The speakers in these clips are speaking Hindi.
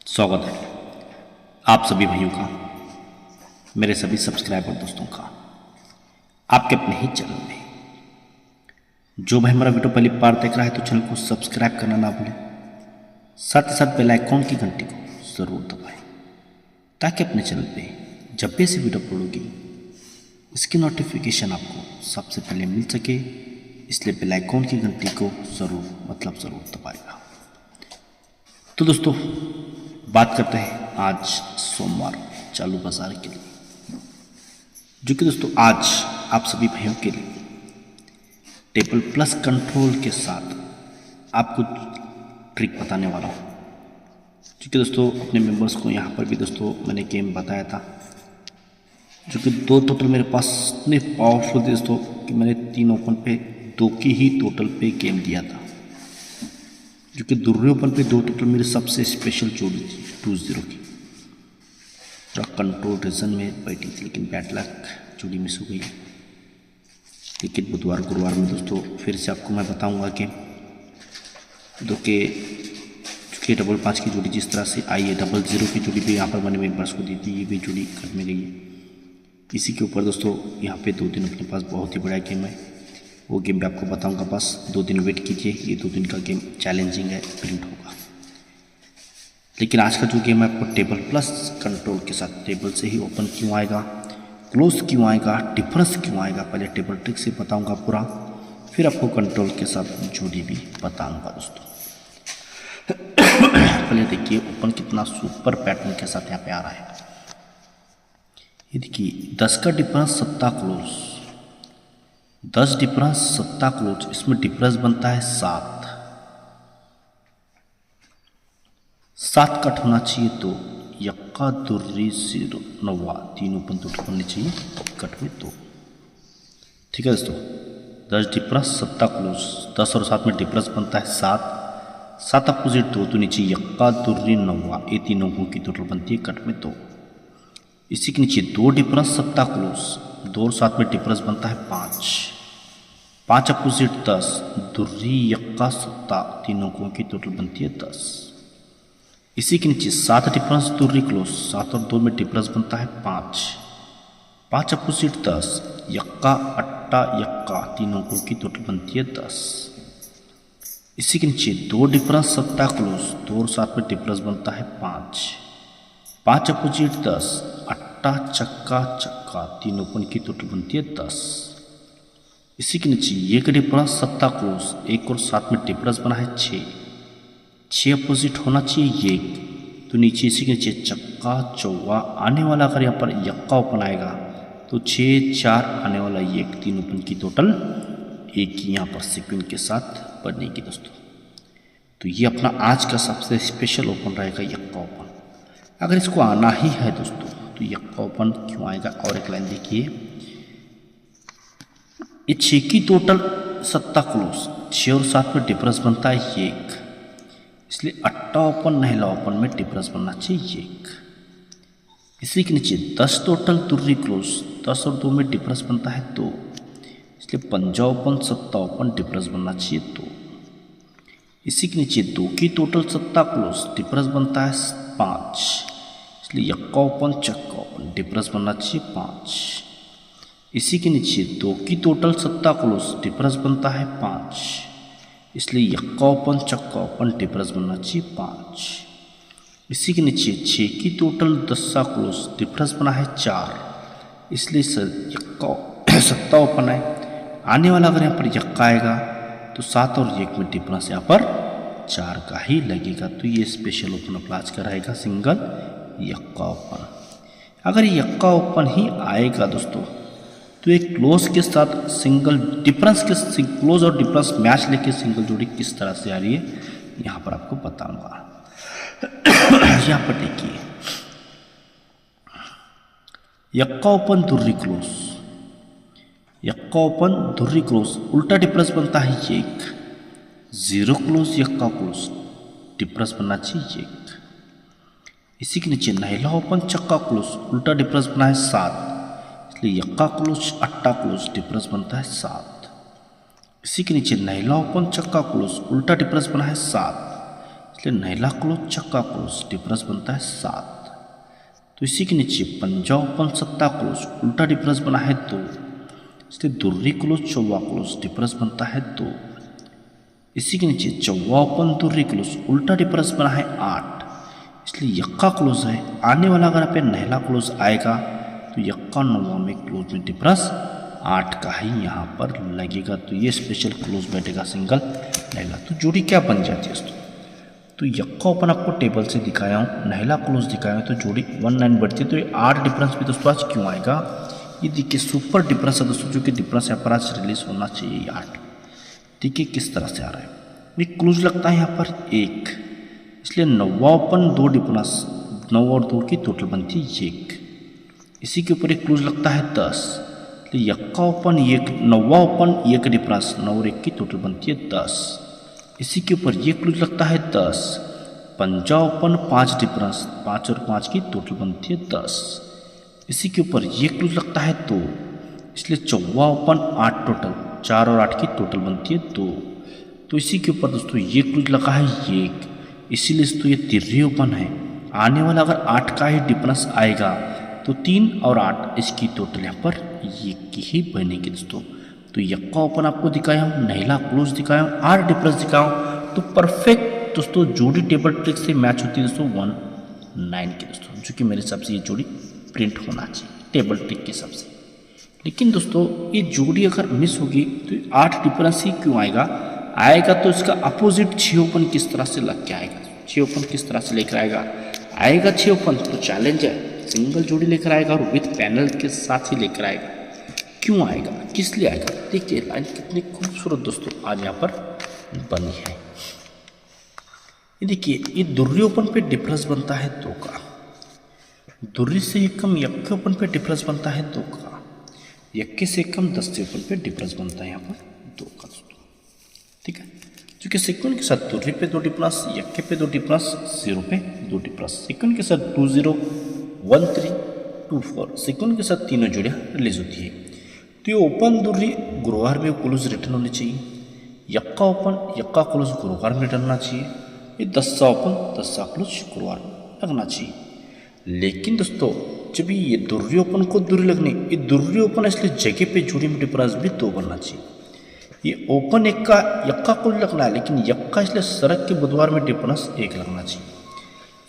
स्वागत है आप सभी भाइयों का, मेरे सभी सब्सक्राइबर दोस्तों का, आपके अपने ही चैनल में। जो भाई हमारा वीडियो पहली बार देख रहा है तो चैनल को सब्सक्राइब करना ना भूलें, साथ ही साथ बेल आइकॉन की घंटी को ज़रूर दबाएं ताकि अपने चैनल पे जब भी ऐसी वीडियो अपलोड होगी इसकी नोटिफिकेशन आपको सबसे पहले मिल सके, इसलिए बेल आइकॉन की घंटी को ज़रूर दबाएगा। तो दोस्तों बात करते हैं आज सोमवार चालू बाजार के लिए, जो कि दोस्तों आज आप सभी भाइयों के लिए टेबल प्लस कंट्रोल के साथ आपको ट्रिक बताने वाला हूँ। क्योंकि दोस्तों अपने मेंबर्स को यहाँ पर भी दोस्तों मैंने गेम बताया था, जो कि दो टोटल मेरे पास इतने पावरफुल थे दोस्तों कि मैंने 3 ओपन पे 2 की ही टोटल पे गेम दिया था, जो कि दूसरे ओपन पे 2 टोटल मेरी सबसे स्पेशल जोड़ी थी 2-0 की, जो कंट्रोल रीजन में बैठी थी, लेकिन बैड लक जोड़ी मिस हो गई। लेकिन बुधवार गुरुवार में दोस्तों फिर से आपको मैं बताऊंगा कि चूँकि 5-5 की जोड़ी जिस तरह से आई है, 0-0 की जोड़ी भी यहाँ पर मैंने मेंबर्स को दी थी, ये भी जोड़ी कट में गई है। इसी के ऊपर दोस्तों यहाँ पे 2 दिन अपने पास बहुत ही बड़ा गेम है, वो गेम भी आपको बताऊंगा। बस 2 दिन वेट कीजिए, ये 2 दिन का गेम चैलेंजिंग है, प्रिंट होगा। लेकिन आज का जो गेम है आपको टेबल प्लस कंट्रोल के साथ, टेबल से ही ओपन क्यों आएगा, क्लोज क्यों आएगा, डिफरेंस क्यों आएगा, पहले टेबल ट्रिक से बताऊंगा पूरा, फिर आपको कंट्रोल के साथ जोड़ी भी बताऊंगा दोस्तों। पहले देखिए ओपन कितना सुपर पैटर्न के साथ यहाँ पे आ रहा है। ये देखिए 10 का डिफरेंस 7 क्लोज, 10 डिफरेंस 7 क्लोज, इसमें डिफरेंस बनता है 7 कट होना चाहिए, तो यक्का दुर्री 0 9 3 ओपन तो बनने चाहिए, कट में 2। ठीक है दोस्तों, 10 डिफरेंस 7 क्लोज, 10 और 7 में डिफरेंस बनता है 7 अपोजिट 2 तो नीचे यक्का दुर्री 9, ये 3 अंकों की टोटल बनती है कट में 2। इसी के नीचे 2 डिफरेंस 7 क्लोज, 2 और 7 में डिफरेंस बनता है 5 अपोजिट 10 दुर्री यक्का 7, 3 अंकों की टोटल बनती है 10। इसी के नीचे 7 डिफरेंस दुर्री क्लोज, 7 और 2 में डिफरेंस बनता है 5 अपोजिट 10 यक्का 8 यक्का, 3 अंकों की टोटल बनती है 10। इसी के नीचे 2 डिफरेंस 7 क्लोज, 2 और 7 में डिफरेंस बनता है 5 अपोजिट 10 8 चक्का चक्का, 3 ओपन की टोटल बनती है 10। इसी के नीचे 1 डिफरेंस 7 क्लोज, 1 और 7 में डिफरेंस बना है 6 अपोजिट होना चाहिए 1, तो नीचे इसी के नीचे चक्का चौवा आने वाला, अगर यहाँ पर यक्का ओपन आएगा तो 6 4 आने वाला 1, 3 ओपन की टोटल 1 की यहाँ पर सीक्वेंस के साथ बनेगी दोस्तों। तो ये अपना आज का सबसे स्पेशल ओपन रहेगा यक्का ओपन। अगर इसको आना ही है दोस्तों तो यक्का ओपन क्यों आएगा, और एक लाइन देखिए, ये 6 की टोटल 7 क्लोज, 6 और 7 में डिफरेंस बनता है 1, इसलिए 8 ओपन नहला ओपन में डिफरेंस बनना चाहिए 1। इसी के नीचे 10 टोटल दुर्री क्लोज, 10 और 2 में डिफरेंस बनता है 2, इसलिए 5 ओपन 7 ओपन डिफरेंस बनना चाहिए 2। इसी के नीचे 2 की टोटल 7 क्लोज, डिफरेंस बनता है 5, इसलिए यक्का ओपन चक्का ओपन डिफरेंस बनना चाहिए 5। इसी के नीचे 2 की टोटल 7 क्लोज, डिफरेंस बनता है 5, इसलिए यक्का ओपन चक्का ओपन डिफरेंस बनना चाहिए 5। इसी के नीचे 6 की टोटल 10 क्लोज, डिफरेंस बना है 4, इसलिए यक्का 7 ओपन है, आने वाला अगर यहाँ पर यक्का आएगा तो 7 और 1 में डिफरेंस यहाँ पर 4 का ही लगेगा, तो ये स्पेशल ओपन अप्लाज का रहेगा सिंगल यक्का ओपन। अगर यक्का ओपन ही आएगा दोस्तों तो एक क्लोज के साथ सिंगल डिफरेंस के, क्लोज और डिफरेंस मैच लेके सिंगल जोड़ी किस तरह से आ रही है यहाँ पर आपको बताऊंगा। यहाँ पर देखिए यक्का ओपन दुर्री क्लोज, यक्का ओपन दुर्री क्लोज, उल्टा डिफरेंस बनता है 1, 0 क्लोज यक्का क्लोज, डिफरेंस बनना चाहिए 1। इसी के नीचे नहला ओपन चक्का क्लोज, उल्टा डिफरेंस बना है 7, इसलिए यक्का क्लोज 8 क्लोज, डिफरेंस बनता है 7। इसी के नीचे नहला ओपन चक्का क्लोज, उल्टा डिफरेंस बना है 7, इसलिए नहला क्लोज चक्का क्लोज डिफरेंस बनता है 7। तो इसी के नीचे पंजा ओपन सत्ता क्लोज उल्टा डिफरेंस बना है 2, इसलिए दुर्री क्लोज चौवा क्लोज डिफरेंस बनता है 2। इसी के नीचे चौवा ओपन दुर्री क्लोज उल्टा डिफरेंस बना है 8, इसलिए यक्का क्लोज है। आने वाला अगर पे नहला क्लोज आएगा तो यक्का नौवा में क्लोज में डिफरेंस 8 का ही यहाँ पर लगेगा, तो ये स्पेशल क्लोज बैठेगा सिंगल नहला। तो जोड़ी क्या बन जाती है दोस्तों, तो यक्का ओपन आपको टेबल से दिखाया हूँ, नहला क्लोज दिखाया हूँ, तो जोड़ी 1-9 बढ़ती है। तो ये 8 डिफरेंस भी दोस्तों आज क्यों आएगा, ये देखिए सुपर डिफरेंस है दोस्तों, जो कि डिफरेंस यहाँ पर आज रिलीज होना चाहिए 8। देखिए किस तरह से आ रहा है, ये क्लोज लगता है यहाँ पर 1, इसलिए नौवा ओपन 2 डिफरेंस, 9 और 2 की टोटल बनती है 1। इसी के ऊपर एक क्लोज लगता है 10, इसलिए यक्का ओपन 1, नौवा ओपन 1 डिफरेंस, 9 और 1 की टोटल बनती है 10। इसी के ऊपर ये क्लोज लगता है 10, पंजा ओपन 5 डिफरेंस, 5 और 5 की टोटल बनती है 10। इसी के ऊपर ये क्लोज लगता है 2, इसलिए चौवा ओपन 8 टोटल, 4 और 8 की टोटल बनती है 2। तो इसी के ऊपर दोस्तों ये क्लोज लगा है 1, इसीलिए दोस्तों ये तिर्री ओपन है। आने वाला अगर 8 का ही डिफरेंस आएगा तो 3 और 8 इसकी टोटल यहाँ पर 1 की ही बनेगी दोस्तों। तो यक्का ओपन आपको दिखाया हूँ, नहला क्लोज दिखाया हूँ, 8 डिफरेंस दिखाया हूँ, तो परफेक्ट दोस्तों जोड़ी टेबल ट्रिक से मैच होती है दोस्तों 1-9 की दोस्तों, जो कि मेरे हिसाब से ये जोड़ी प्रिंट होना चाहिए टेबल ट्रिक के हिसाब से। लेकिन दोस्तों ये जोड़ी अगर मिस होगी तो 8 डिफरेंस ही क्यों आएगा तो इसका अपोजिट 6 ओपन किस तरह से लग के आएगा, 6 ओपन किस तरह से लेकर आएगा 6 ओपन तो चैलेंज है, सिंगल जोड़ी लेकर आएगा और विथ पैनल के साथ ही लेकर आएगा। क्यों आएगा, किस लिए आएगा, देखिए लाइन कितनी खूबसूरत दोस्तों आज यहाँ पर बनी है। ये देखिए ये दुर्री ओपन पे डिफरेंस बनता है 2 का, दुर्री से एक कम यक्के ओपन पे डिफरेंस बनता है 2 का, यक्के से कम 10 से ओपन पे डिफरेंस बनता है यहाँ पर 2 का दोस्तों, ठीक है। क्योंकि सेकंड के साथ दुर्री पे 2 डिफरेंस, यक्के पे 2 डिफरेंस, 0 पे 2 डिफरेंस, सेकंड के साथ 2-0, 1-3, 2-4, सेकंड के साथ तीनों जोड़ियाँ रिलीज होती है। तो ये ओपन दुर्री गुरुवार में क्लोज रिटर्न होनी चाहिए, यक्का ओपन यक्का क्लोज गुरुवार में रिटर्न होना चाहिए, ये 10 ओपन 10 क्लोज शुक्रवार में लगना चाहिए। लेकिन दोस्तों जब ये दुर्री ओपन को दुर्री लगनी, ये दुर्री ओपन इसलिए जगह पे जोड़ी में डिफरेंस भी 2 बनना चाहिए। ये ओपन यक्का क्लोज लगना है, लेकिन यक्का इसलिए सरक के बुधवार में डिफरेंस 1 लगना चाहिए।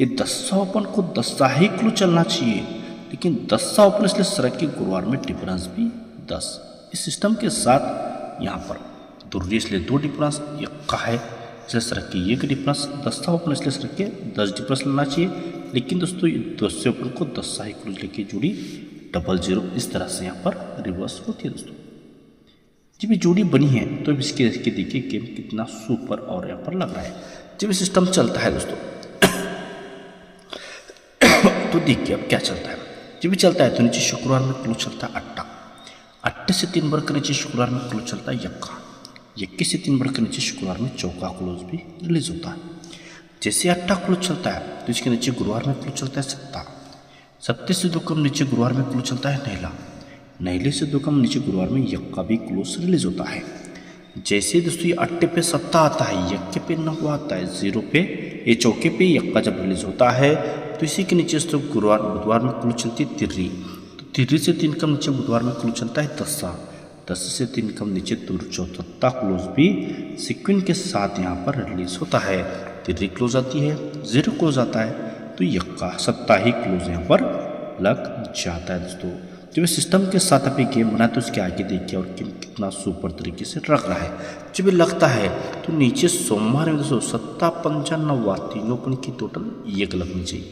ये 10 ओपन को 10 ही क्लोज चलना चाहिए, लेकिन 10 ओपन इसलिए सरक के गुरुवार में डिफरेंस भी 10। इस सिस्टम के साथ यहाँ पर दुर्री इसलिए 2 डिफरेंस, यक्का है इसलिए सरक के 1 डिफरेंस, 10 ओपन इसलिए सरक के 10 डिफरेंस लेना चाहिए। लेकिन दोस्तों ये 10 ओपन को 10 ही क्लोज लेके जोड़ी 00 इस तरह से यहाँ पर रिवर्स होती है दोस्तों। जब ये जोड़ी बनी है तो इसके देखिए गेम कितना सुपर और यहाँ पर लग रहा है। जब ये सिस्टम चलता है दोस्तों तो देखिए अब क्या चलता है। जब भी चलता है तो नीचे शुक्रवार में क्लोज चलता है अट्टा, अट्टे से 3 वर्ग के नीचे शुक्रवार में क्लोज चलता है यक्का, यक्के से 3 वर्ग के नीचे शुक्रवार में चौका क्लोज भी रिलीज होता है। जैसे अट्टा क्लोज चलता है तो इसके नीचे गुरुवार में क्लोज चलता है सत्ता, सत्ते से 2 कम नीचे गुरुवार में क्लोज चलता है नहला, नहले से 2 कम नीचे गुरुवार में यक्का भी क्लोज रिलीज होता है। जैसे दोस्तों ये अट्टे पे सत्ता आता है, यक्के पे नवा आता है, 0 पे ये चौके पे यक्का जब रिलीज होता है तो इसी के नीचे तो गुरुवार बुधवार में क्लोज चलती है तिर्री, तो तिर्री से 3 कम नीचे बुधवार में क्लोज चलता है दस्सा, 10 से 3 कम नीचे चौथा क्लोज भी सिक्विन के साथ यहाँ पर रिलीज होता है। तिर्री क्लोज आती है, 0 क्लोज आता है तो यक्का सत्ता ही क्लोज यहाँ पर लग जाता है दोस्तों। जब सिस्टम के साथ अभी गेम बना तो उसके आगे देखिए और गेम कितना सुपर तरीके से रख रहा है। जब ये लगता है तो नीचे सोमवार में दोस्तों सत्ता पंचा नवा तीनों अपन की टोटल 1 लगनी चाहिए,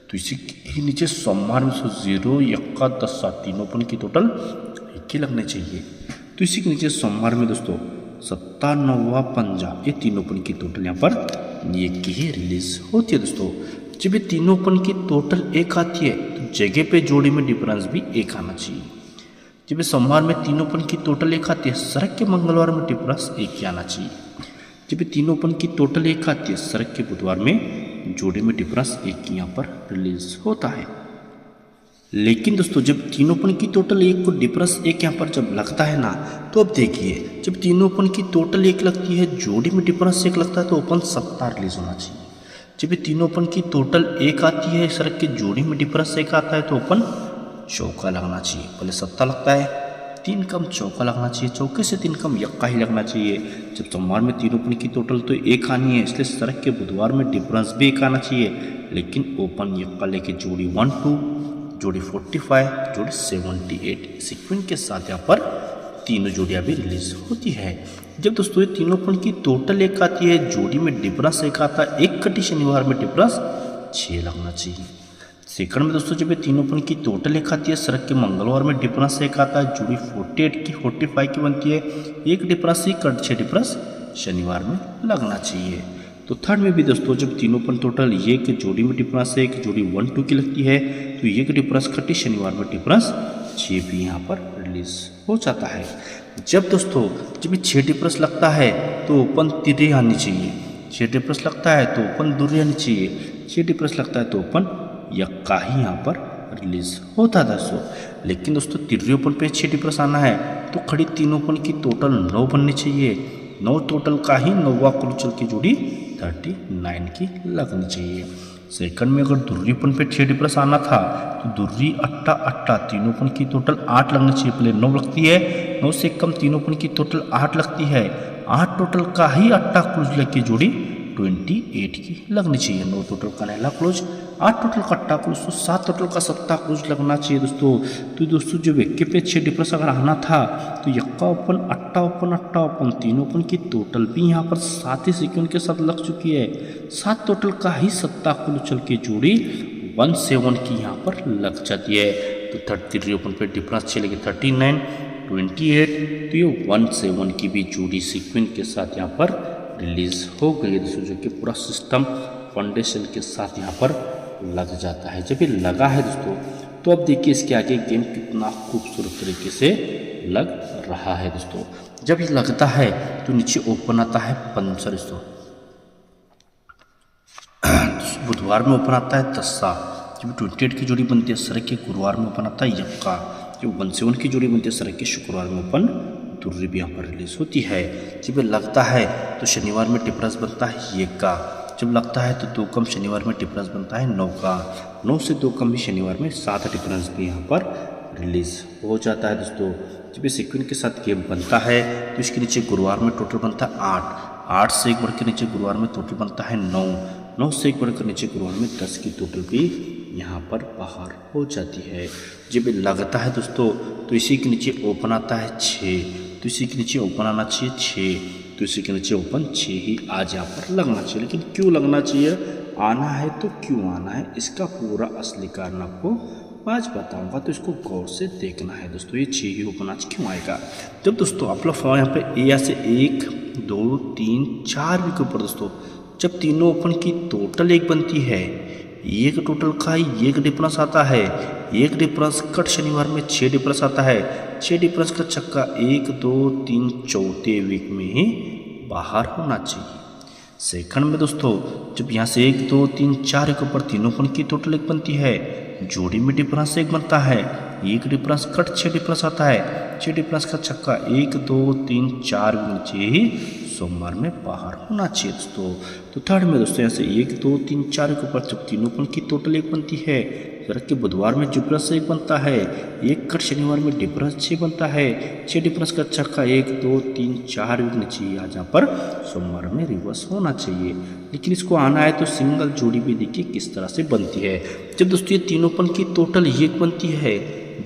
तो इसी ही नीचे सोमवार में 0 यक्का 10 तीनों अपन की टोटल 1 ही लगने चाहिए। तो इसी के नीचे सोमवार में दोस्तों सत्ता नवा पंजा ये तीनों अपन की टोटल यहाँ पर 1 ही रिलीज होती है दोस्तों। जब ये तीनों अपन की टोटल 1 आती है तो जगह पे जोड़ी में डिफरेंस भी 1 आना चाहिए। जब ये सोमवार में तीनों अपन की टोटल 1 आती है, सरक के मंगलवार में डिफरेंस 1 ही आना चाहिए। जब ये तीनों अपन की टोटल 1 आती है, सरक के बुधवार में जोड़ी में डिफरेंस 1 यहाँ पर रिलीज होता है। लेकिन दोस्तों जब तीनों अपन की टोटल 1 को डिफरेंस 1 यहाँ पर जब लगता है ना, तो अब देखिए जब तीनों अपन की टोटल 1 लगती है, जोड़ी में डिफरेंस 1 लगता है तो ओपन सत्ता रिलीज होना चाहिए। जब ये तीनों अपन की टोटल एक आती है, सड़क की जोड़ी में डिफरेंस एक आता है तो अपन चौका लगना चाहिए। पहले सत्ता लगता है, 3 कम चौका लगना चाहिए, चौके से 3 कम यक्का ही लगना चाहिए। जब सोमवार में तीनों अपन की टोटल तो एक आनी है, इसलिए सड़क के बुधवार में डिफरेंस भी एक आना चाहिए। लेकिन ओपन यक्का लेके जोड़ी 1 2, जोड़ी 45, जोड़ी 78 सीक्वेंस के साथ यहाँ पर तीनों जोड़ियाँ भी रिलीज होती है। जब दोस्तों ये तीनों अपन की टोटल एक आती है, जोड़ी में डिफरेंस एक आता है, एक कटी शनिवार में डिफरेंस 6 लगना चाहिए। सेकंड में दोस्तों जब ये तीनों अपन की टोटल एक आती है, सड़क के मंगलवार में डिफरेंस एक आता है, जोड़ी 48 की 45 की बनती है, एक डिफरेंस ही कट 6 डिफरेंस शनिवार में लगना चाहिए। तो थर्ड में भी दोस्तों जब तीनों अपन टोटल ये के जोड़ी में डिफरेंस है, एक जोड़ी 1 2 की लगती है, तो ये के डिफरेंस कटी शनिवार में डिफरेंस 6 भी यहाँ पर रिलीज हो जाता है। जब दोस्तों जब 6 डिफरेंस लगता है तो ओपन तिरे आनी चाहिए, 6 डिफरेंस लगता है तो ओपन दूरी आनी चाहिए, 6 डिफरेंस लगता है तो ओपन यक्का ही यहाँ पर रिलीज होता है दोस्तों। लेकिन दोस्तों तिर्रे ओपन पे 6 डिफरेंस आना है तो खड़ी तीनों ओपन की टोटल 9 बननी चाहिए, 9 टोटल का ही 9वां क्लोचल की जोड़ी 39 की लगनी चाहिए। सेकंड में अगर दुर्री ओपन पे 6 डिफरेंस आना था तो दुर्री अट्टा अट्टा तीनों ओपन की टोटल 8 लगनी चाहिए। पहले 9 लगती है, 9 से कम तीनों ओपन की टोटल 8 लगती है, 8 टोटल का ही अट्टा क्लोज की जोड़ी 28 की लगनी चाहिए। 9 टोटल का नहला क्लोज, 8 टोटल का अट्टा क्लोज, तो 7 टोटल का सत्ता क्लोज लगना चाहिए दोस्तों। तो दोस्तों जब यक्के पे 6 डिफरेंस अगर आना था तो यक्का ओपन अट्टा ओपन तीनों ओपन की टोटल भी यहाँ पर 7 ही सीक्वेंस के साथ लग चुकी है। 7 टोटल का ही सत्ता क्लोज की जोड़ी 17 की यहाँ पर लग जाती है। तो 33 ओपन पे डिफरेंस चलेगी 39 28, तो ये 17 की भी जोड़ी सीक्वेंस के साथ यहाँ पर रिलीज हो गई है दोस्तों, जो कि पूरा सिस्टम फाउंडेशन के साथ यहाँ पर लग जाता है। जब ये लगा है दोस्तों तो अब देखिए इसके आगे गेम कितना खूबसूरत तरीके से लग रहा है दोस्तों। जब ये लगता है तो नीचे ओपन आता है पंचर दोस्तों, बुधवार में ओपन आता है दस्सा, जब 28 की जोड़ी बनती है सड़क के गुरुवार में ओपन आता है यक्का, जब 17 की जोड़ी बनती है सड़क के शुक्रवार में ओपन दुर्री भी यहाँ पर रिलीज होती है। जब ये लगता है तो शनिवार में डिफरेंस बनता है ये का, जब लगता है तो 2 कम शनिवार में डिफरेंस बनता है 9 का, 9 से 2 कम भी शनिवार में 7 डिफरेंस भी यहाँ पर रिलीज हो जाता है दोस्तों। जब ये सीक्वेंस के साथ गेम बनता है तो इसके नीचे गुरुवार में टोटल बनता है 8, 8 से एक बढ़ के नीचे गुरुवार में टोटल बनता है 9, 9 से एक बढ़कर नीचे गुरुवार में 10 की टोटल भी यहाँ पर बाहर हो जाती है। जब ये लगता है दोस्तों तो इसी के नीचे ओपन आता है 6, तो इसी के नीचे ओपन आना चाहिए 6, तो इसी के नीचे ओपन 6 ही आज यहाँ पर लगना चाहिए। लेकिन क्यों लगना चाहिए, आना है तो क्यों आना है, इसका पूरा असली कारण आपको आज बताऊंगा, तो इसको गौर से देखना है दोस्तों। ये 6 ही ओपन आज क्यों आएगा। जब दोस्तों आप लोग यहाँ पे ए से 1 2 3 4 भी के ऊपर दोस्तों जब तीनों ओपन की टोटल एक बनती है, एक टोटल का एक डिफरेंस आता है, एक डिफरेंस कट शनिवार में 6 डिफरेंस आता है, 6 डिफरेंस का छक्का 1 2 3 चौथे वीक में ही बाहर होना चाहिए। सेकंड में दोस्तों जब यहाँ से 1 2 3 4 के ऊपर तीनों ओपन की टोटल एक बनती है, जोड़ी में डिफरेंस एक बनता है, एक डिफरेंस कट 6 डिफरेंस आता है, 6 डिफरेंस का छक्का 1 2 3 4 नीचे ही सोमवार में बाहर होना चाहिए दोस्तों। तो थर्ड में दोस्तों यहाँ से 1 2 3 4 के ऊपर जब तीनों ओपन की टोटल एक बनती है, सड़क के बुधवार में डिफरेंस एक बनता है, एक कट शनिवार में डिफरेंस 6 बनता है, 6 डिफरेंस का छक्का 1 2 3 4 नीचे आज यहाँ पर सोमवार में रिवर्स होना चाहिए। लेकिन इसको आना है तो सिंगल जोड़ी भी देखिए किस तरह से बनती है। जब दोस्तों ये तीनों ओपन की टोटल एक बनती है,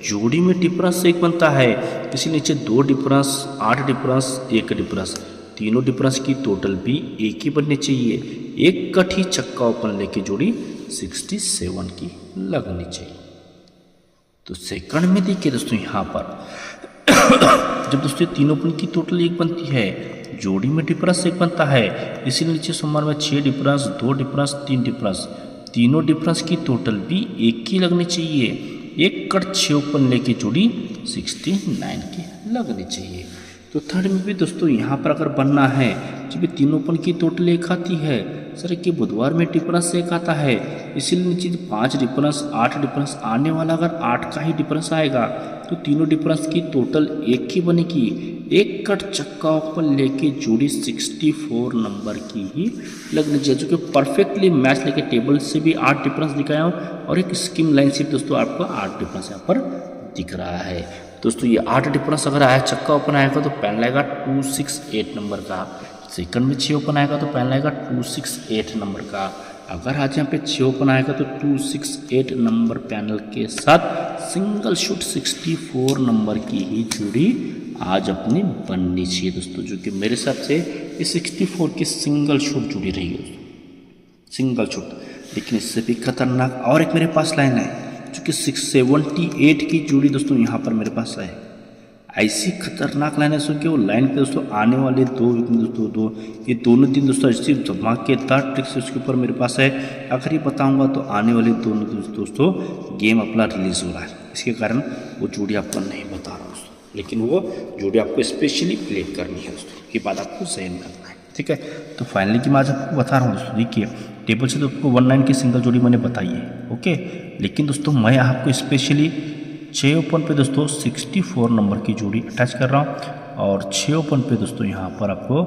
जोड़ी में डिफरेंस एक बनता है, इसी नीचे 2 डिफरेंस 8 डिफरेंस 1 डिफरेंस, तीनों डिफरेंस की टोटल भी एक ही बननी चाहिए, एक कट ही छक्का ओपन लेके जोड़ी 67 की लगनी चाहिए। तो सेकंड में देखिए दोस्तों यहाँ पर जब दोस्तों तीनों ओपन की टोटल एक बनती है, जोड़ी में डिफरेंस एक बनता है, इसी नीचे सोमवार में 6 डिफरेंस 2 डिफरेंस 3 डिफरेंस, तीनों डिफरेंस की टोटल भी एक ही लगनी चाहिए, एक कट 6 ओपन लेके जोड़ी 69 की लगनी चाहिए। तो थर्ड में भी दोस्तों यहाँ पर अगर बनना है, जब ये तीनों ओपन की टोटल एक आती है, सर कि बुधवार में डिफरेंस एक आता है, इसीलिए नीचे 5 डिफरेंस 8 डिफरेंस आने वाला अगर 8 का ही डिफरेंस आएगा तो तीनों डिफरेंस की टोटल एक ही बनेगी, एक कट चक्का ओपन लेके जोड़ी 64 नंबर की ही लगनी चाहिए, जो कि परफेक्टली मैच लेके टेबल से भी 8 डिफरेंस दिखाया हूँ और एक स्कीम लाइन से दोस्तों आपको 8 डिफरेंस यहाँ पर दिख रहा है। दोस्तों ये 8 डिफरेंस अगर आया, चक्का ओपन आएगा तो पैनल आएगा 268 नंबर का, सेकंड में 6 ओपन आएगा तो पैनल आएगा 268 नंबर का। अगर आज यहाँ पे 6 ओपन आएगा तो 268 नंबर पैनल के साथ सिंगल शूट 64 नंबर की ही जोड़ी आज अपनी बननी चाहिए दोस्तों, जो कि मेरे हिसाब से ये 64 की सिंगल शूट जुड़ी रही है दोस्तों, सिंगल शूट। लेकिन इससे भी खतरनाक और एक मेरे पास लाइन है जो कि 678 की जोड़ी दोस्तों यहाँ पर मेरे पास है। ऐसी खतरनाक लाइन है दोस्तों कि वो लाइन पे दोस्तों आने वाले ये दोनों दिन दोस्तों ऐसी धमाकेदार ट्रिक्स उसके ऊपर मेरे पास है। अगर ये बताऊंगा तो आने वाले दोस्तों गेम अपना रिलीज हो रहा है, इसके कारण वो जोड़ी आपको नहीं बता रहा दोस्तों, लेकिन वो जोड़ी आपको स्पेशली प्ले करनी है दोस्तों, ये बात आपको सही में रखना है, ठीक है। तो फाइनली की मैं आज आपको बता रहा हूँ दोस्तों, देखिए टेबल से तो आपको 19 की सिंगल जोड़ी मैंने बताई है, ओके। लेकिन दोस्तों मैं आपको स्पेशली 6 ओपन पे दोस्तों 64 नंबर की जोड़ी अटैच कर रहा हूँ और 6 ओपन पे दोस्तों यहाँ पर आपको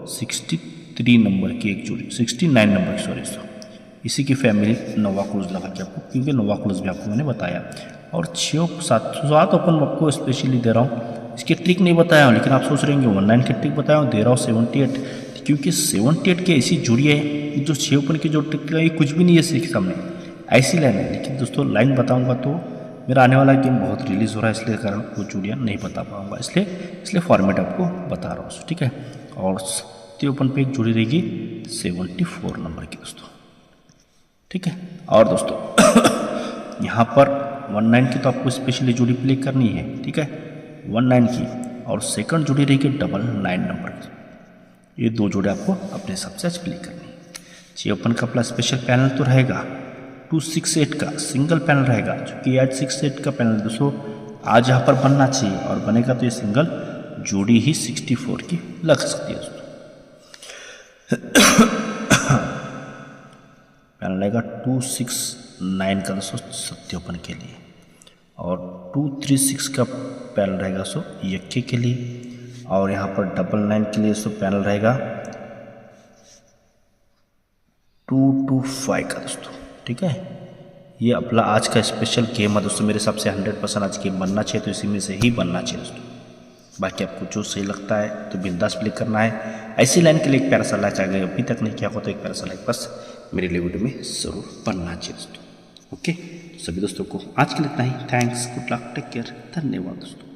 63 नंबर की एक जोड़ी, 69 नंबर की, सॉरी दोस्तों, इसी की फैमिली नोवा क्लोज लगा के आपको, क्योंकि नोवा क्लोज भी आपको मैंने बताया। और 7 ओपन आपको स्पेशली दे रहा हूँ, इसकी ट्रिक नहीं बताया हूँ, लेकिन आप सोच रहे होंगे 19 की ट्रिक बताया हूँ, दे रहा हूँ 78, क्योंकि 78 की ऐसी जोड़ी है, जो 6 ओपन की जो ट्रिक है ये कुछ भी नहीं है इसके सामने, ऐसी लाइन है। लेकिन दोस्तों लाइन बताऊँगा तो मेरा आने वाला गेम बहुत रिलीज़ हो रहा है, इसलिए कारण वो जोड़ियाँ नहीं बता पाऊँगा, इसलिए फॉर्मेट आपको बता रहा हूँ, ठीक है। और 7 ओपन पे एक जोड़ी रहेगी 74 नंबर की दोस्तों, ठीक है। और दोस्तों यहाँ पर 19 की तो आपको स्पेशली जोड़ी प्ले करनी है, ठीक है, 19 की, और सेकंड जोड़ी रहेगी 99 नंबर की। ये दो जोड़े आपको अपने हिसाब से आज प्ले करनी है। 6 ओपन का अपना स्पेशल पैनल तो रहेगा, 268 का सिंगल पैनल रहेगा, जो कि आज 68 का पैनल दोस्तों आज यहाँ पर बनना चाहिए, और बनेगा तो ये सिंगल जोड़ी ही 64 की लग सकती है दोस्तों। पैनल रहेगा 269 का दोस्तों 7 ओपन के लिए, और 236 का पैनल रहेगा दोस्तों यक्के के लिए, और यहाँ पर 99 के लिए दोस्तों पैनल रहेगा 225 का दोस्तों, ठीक है। ये अपना आज का स्पेशल गेम है दोस्तों, मेरे हिसाब से 100% आज गेम बनना चाहिए, तो इसी में से ही बनना चाहिए दोस्तों। बाकी आपको जो सही लगता है तो बिंदास प्ले करना है। ऐसी लाइन के लिए एक प्यारा सा लाइक, अगर अभी तक नहीं किया हो तो एक प्यारा सा लाइक बस मेरे लिए वीडियो में ज़रूर बनना चाहिए दोस्तों, ओके। सभी दोस्तों को आज के लिए इतना ही, thanks, good luck, take care, धन्यवाद दोस्तों।